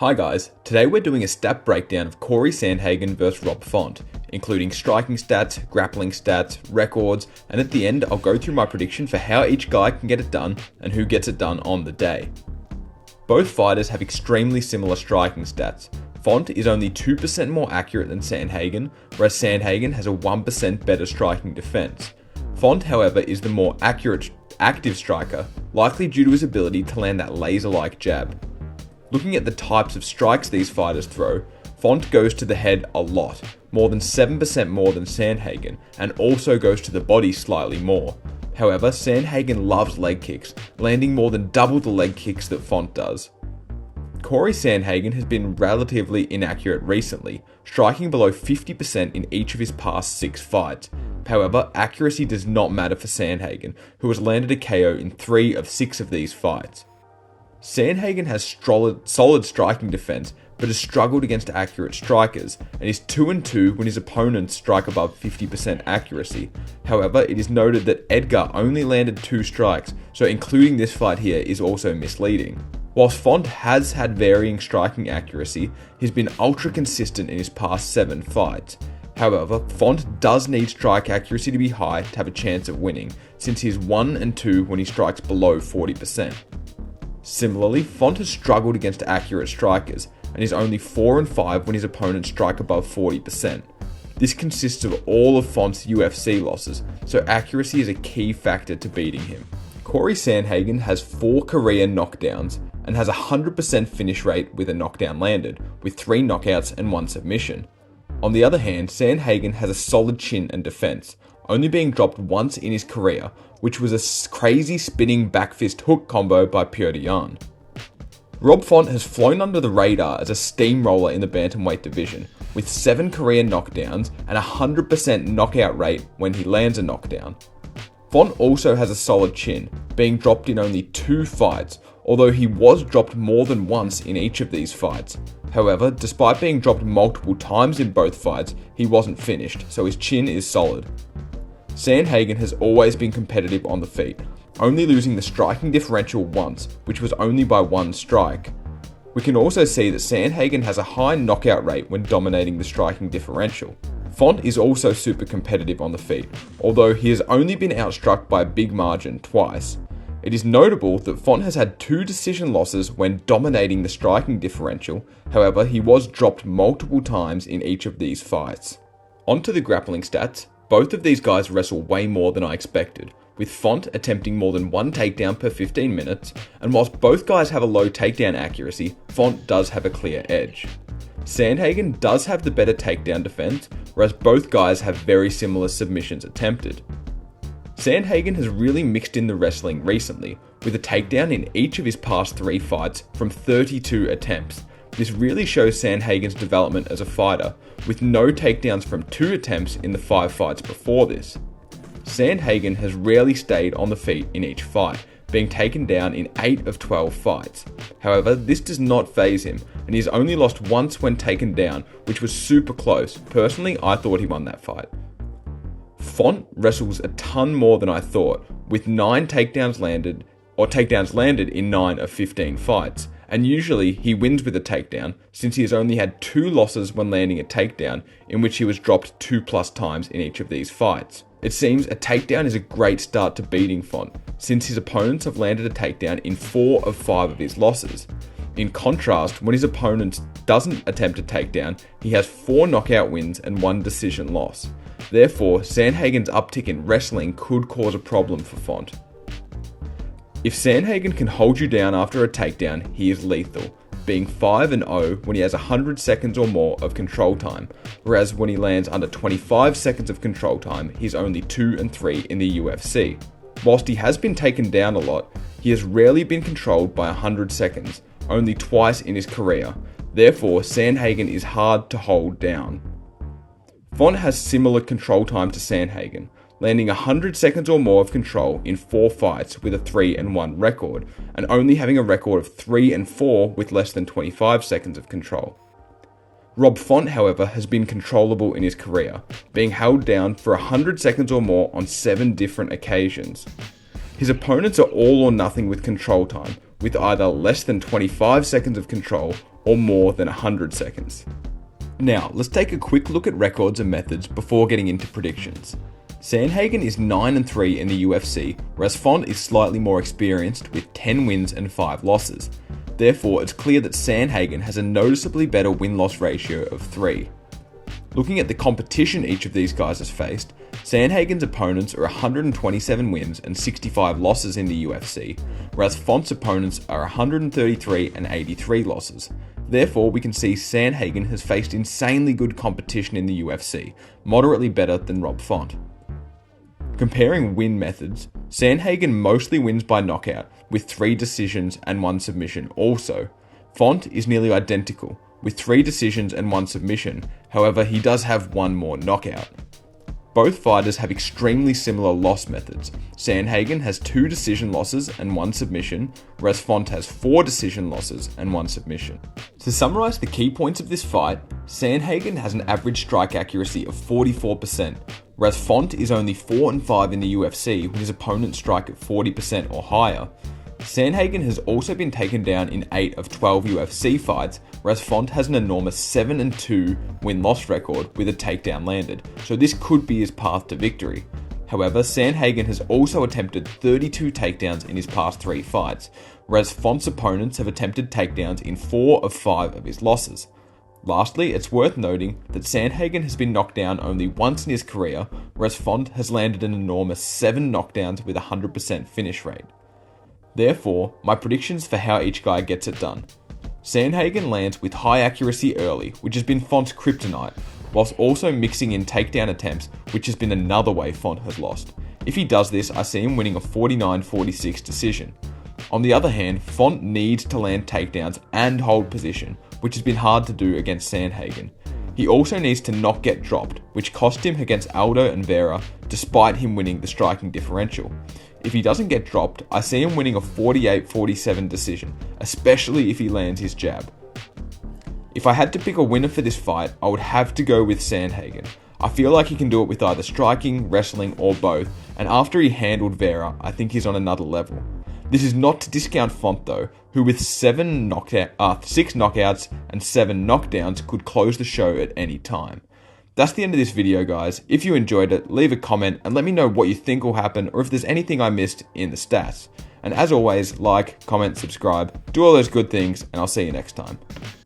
Hi guys, today we're doing a stat breakdown of Cory Sandhagen vs Rob Font, including striking stats, grappling stats, records, and at the end I'll go through my prediction for how each guy can get it done and who gets it done on the day. Both fighters have extremely similar striking stats. Font is only 2% more accurate than Sandhagen, whereas Sandhagen has a 1% better striking defense. Font, however, is the more accurate active striker, likely due to his ability to land that laser-like jab. Looking at the types of strikes these fighters throw, Font goes to the head a lot, more than 7% more than Sandhagen, and also goes to the body slightly more. However, Sandhagen loves leg kicks, landing more than double the leg kicks that Font does. Cory Sandhagen has been relatively inaccurate recently, striking below 50% in each of his past 6 fights. However, accuracy does not matter for Sandhagen, who has landed a KO in 3 of 6 of these fights. Sandhagen has solid striking defense, but has struggled against accurate strikers, and is 2-2 when his opponents strike above 50% accuracy. However, it is noted that Edgar only landed 2 strikes, so including this fight here is also misleading. Whilst Font has had varying striking accuracy, he's been ultra consistent in his past 7 fights. However, Font does need strike accuracy to be high to have a chance of winning, since he's 1-2 when he strikes below 40%. Similarly, Font has struggled against accurate strikers, and is only 4-5 when his opponents strike above 40%. This consists of all of Font's UFC losses, so accuracy is a key factor to beating him. Cory Sandhagen has 4 career knockdowns, and has a 100% finish rate with a knockdown landed, with 3 knockouts and 1 submission. On the other hand, Sandhagen has a solid chin and defense, only being dropped once in his career, which was a crazy spinning back fist hook combo by Petr Yan. Rob Font has flown under the radar as a steamroller in the bantamweight division, with 7 career knockdowns and a 100% knockout rate when he lands a knockdown. Font also has a solid chin, being dropped in only 2 fights, although he was dropped more than once in each of these fights. However, despite being dropped multiple times in both fights, he wasn't finished, so his chin is solid. Sandhagen has always been competitive on the feet, only losing the striking differential once, which was only by 1 strike. We can also see that Sandhagen has a high knockout rate when dominating the striking differential. Font is also super competitive on the feet, although he has only been outstruck by a big margin twice. It is notable that Font has had 2 decision losses when dominating the striking differential, however he was dropped multiple times in each of these fights. Onto the grappling stats. Both of these guys wrestle way more than I expected, with Font attempting more than 1 takedown per 15 minutes, and whilst both guys have a low takedown accuracy, Font does have a clear edge. Sandhagen does have the better takedown defense, whereas both guys have very similar submissions attempted. Sandhagen has really mixed in the wrestling recently, with a takedown in each of his past 3 fights from 32 attempts. This really shows Sandhagen's development as a fighter, with no takedowns from 2 attempts in the 5 fights before this. Sandhagen has rarely stayed on the feet in each fight, being taken down in 8 of 12 fights. However, this does not faze him, and he's only lost once when taken down, which was super close. Personally, I thought he won that fight. Font wrestles a ton more than I thought, with 9 takedowns landed in 9 of 15 fights. And usually he wins with a takedown, since he has only had 2 losses when landing a takedown, in which he was dropped 2+ times in each of these fights. It seems a takedown is a great start to beating Font, since his opponents have landed a takedown in 4 of 5 of his losses. In contrast, when his opponent doesn't attempt a takedown, he has 4 knockout wins and 1 decision loss. Therefore, Sandhagen's uptick in wrestling could cause a problem for Font. If Sandhagen can hold you down after a takedown, he is lethal, being 5-0 when he has 100 seconds or more of control time, whereas when he lands under 25 seconds of control time, he's only 2-3 in the UFC. Whilst he has been taken down a lot, he has rarely been controlled by 100 seconds, only twice in his career. Therefore, Sandhagen is hard to hold down. Font has similar control time to Sandhagen, landing 100 seconds or more of control in 4 fights with a 3-1 record, and only having a record of 3-4 with less than 25 seconds of control. Rob Font, however, has been controllable in his career, being held down for 100 seconds or more on 7 different occasions. His opponents are all or nothing with control time, with either less than 25 seconds of control or more than 100 seconds. Now, let's take a quick look at records and methods before getting into predictions. Sandhagen is 9-3 in the UFC, whereas Font is slightly more experienced with 10 wins and 5 losses. Therefore, it's clear that Sandhagen has a noticeably better win-loss ratio of 3. Looking at the competition each of these guys has faced, Sandhagen's opponents are 127 wins and 65 losses in the UFC, whereas Font's opponents are 133 and 83 losses. Therefore, we can see Sandhagen has faced insanely good competition in the UFC, moderately better than Rob Font. Comparing win methods, Sandhagen mostly wins by knockout, with 3 decisions and 1 submission also. Font is nearly identical, with 3 decisions and 1 submission, however he does have 1 more knockout. Both fighters have extremely similar loss methods. Sandhagen has 2 decision losses and 1 submission, whereas Font has 4 decision losses and 1 submission. To summarise the key points of this fight, Sandhagen has an average strike accuracy of 44%, whereas Font is only 4-5 in the UFC with his opponents strike at 40% or higher. Sandhagen has also been taken down in 8 of 12 UFC fights, whereas Font has an enormous 7-2 win-loss record with a takedown landed, so this could be his path to victory. However, Sandhagen has also attempted 32 takedowns in his past 3 fights, whereas Font's opponents have attempted takedowns in 4 of 5 of his losses. Lastly, it's worth noting that Sandhagen has been knocked down only once in his career, whereas Font has landed an enormous 7 knockdowns with a 100% finish rate. Therefore, my predictions for how each guy gets it done. Sandhagen lands with high accuracy early, which has been Font's kryptonite, whilst also mixing in takedown attempts, which has been another way Font has lost. If he does this, I see him winning a 49-46 decision. On the other hand, Font needs to land takedowns and hold position, which has been hard to do against Sandhagen. He also needs to not get dropped, which cost him against Aldo and Vera, despite him winning the striking differential. If he doesn't get dropped, I see him winning a 48-47 decision, especially if he lands his jab. If I had to pick a winner for this fight, I would have to go with Sandhagen. I feel like he can do it with either striking, wrestling, or both, and after he handled Vera, I think he's on another level. This is not to discount Font though, who with 6 knockouts and 7 knockdowns could close the show at any time. That's the end of this video, guys. If you enjoyed it, leave a comment and let me know what you think will happen or if there's anything I missed in the stats. And as always, like, comment, subscribe, do all those good things, and I'll see you next time.